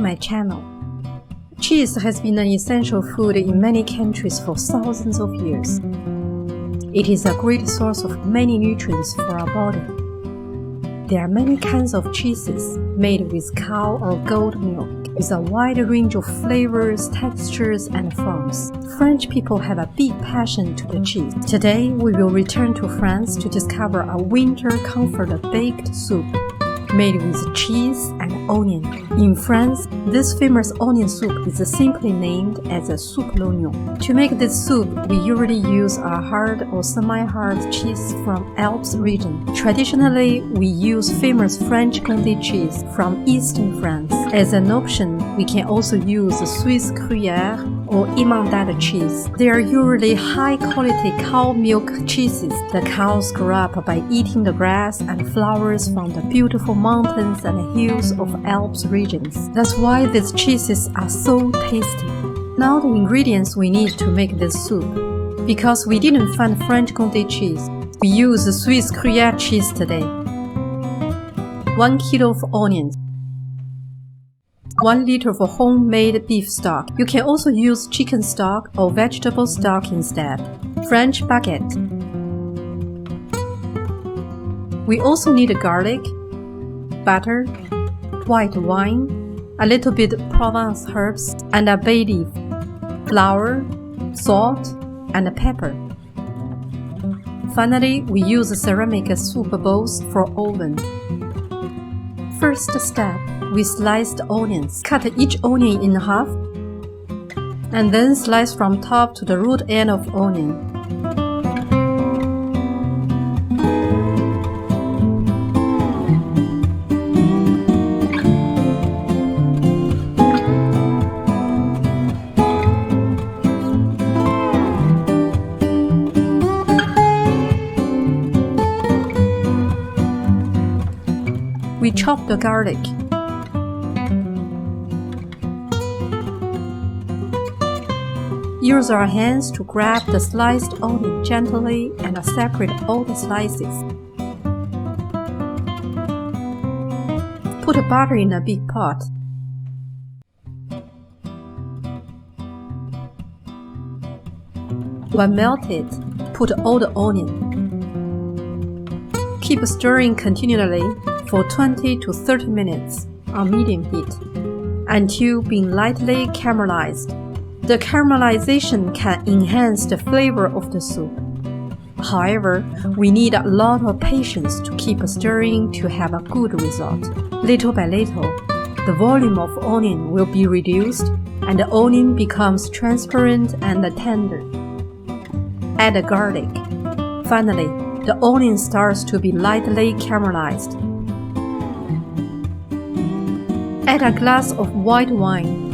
my channel. Cheese has been an essential food in many countries for thousands of years. It is a great source of many nutrients for our body. There are many kinds of cheeses made with cow or goat milk, with a wide range of flavors, textures, and forms. French people have a big passion to the cheese. Today, we will return to France to discover a winter comfort baked soup made with cheese and onion. In France, this famous onion soup is simply named as a soupe l'oignon. To make this soup, we usually use a hard or semi-hard cheese from Alps region. Traditionally, we use famous French Comté cheese from eastern France. As an option, we can also use Swiss Gruyere or Emmental cheese. They are usually high-quality cow milk cheeses. The cows grow up by eating the grass and flowers from the beautiful mountains and hills of Alps regions. That's why these cheeses are so tasty. Now the ingredients we need to make this soup. Because we didn't find French Comté cheese, we use Swiss Gruyere cheese today. 1 kilo of onions, 1 liter of homemade beef stock. You can also use chicken stock or vegetable stock instead. French baguette. We also need garlic, butter, white wine, a little bit Provence herbs, and a bay leaf, flour, salt, and pepper. Finally, we use ceramic soup bowls for oven. First step, we slice the onions. Cut each onion in half, and then slice from top to the root end of onion. We chop the garlic. Use our hands to grab the sliced onion gently and separate all the slices. Put butter in a big pot. When melted, put all the onion. Keep stirring continually for 20 to 30 minutes on medium heat until being lightly caramelized. The caramelization can enhance the flavor of the soup. However, we need a lot of patience to keep stirring to have a good result. Little by little, the volume of onion will be reduced and the onion becomes transparent and tender. Add the garlic. Finally, the onion starts to be lightly caramelized. Add a glass of white wine.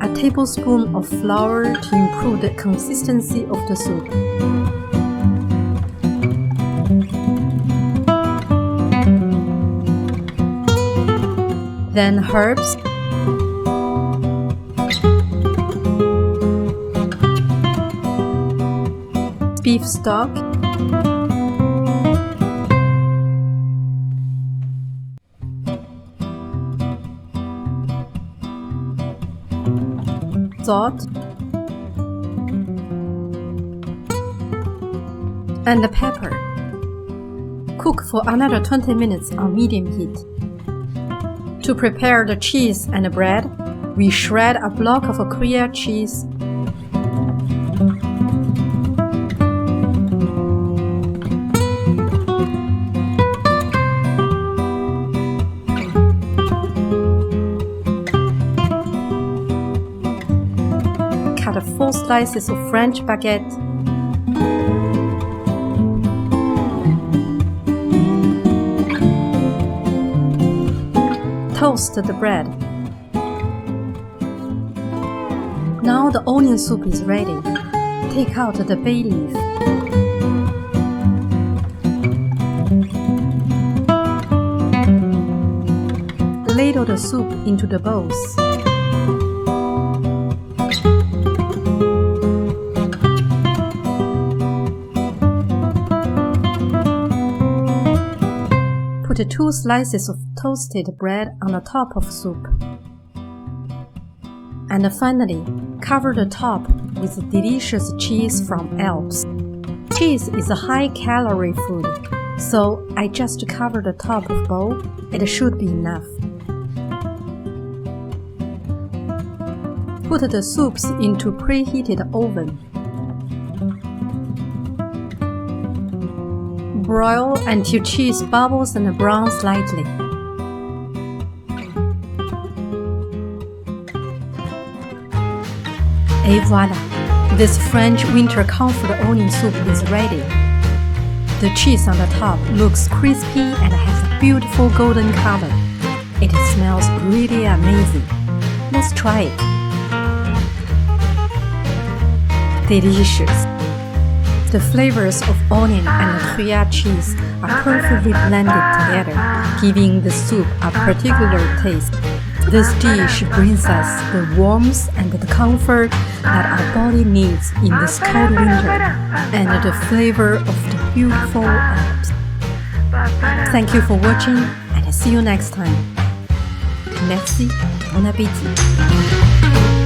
A tablespoon of flour to improve the consistency of the soup. Then herbs, beef stock, salt, and the pepper. Cook for another 20 minutes on medium heat. To prepare the cheese and the bread, we shred a block of Gruyere cheese, cut 4 slices of French baguette, toast the bread. Now the onion soup is ready. Take out the bay leaf. Ladle the soup into the bowls. Put Put 2 slices of toasted bread on the top of soup. And finally, cover the top with delicious cheese from Alps. Cheese is a high-calorie food, so I just cover the top of bowl. It should be enough. Put the soups into preheated oven. Broil until cheese bubbles and browns slightly. Et voilà! This French winter comfort onion soup is ready. The cheese on the top looks crispy and has a beautiful golden color. It smells really amazing. Let's try it. Delicious! The flavors of onion and Gruyere cheese are perfectly blended together, giving the soup a particular taste. This dish brings us the warmth and the comfort that our body needs in this cold winter, and the flavor of the beautiful Alps. Thank you for watching, and see you next time. Merci, bon appétit.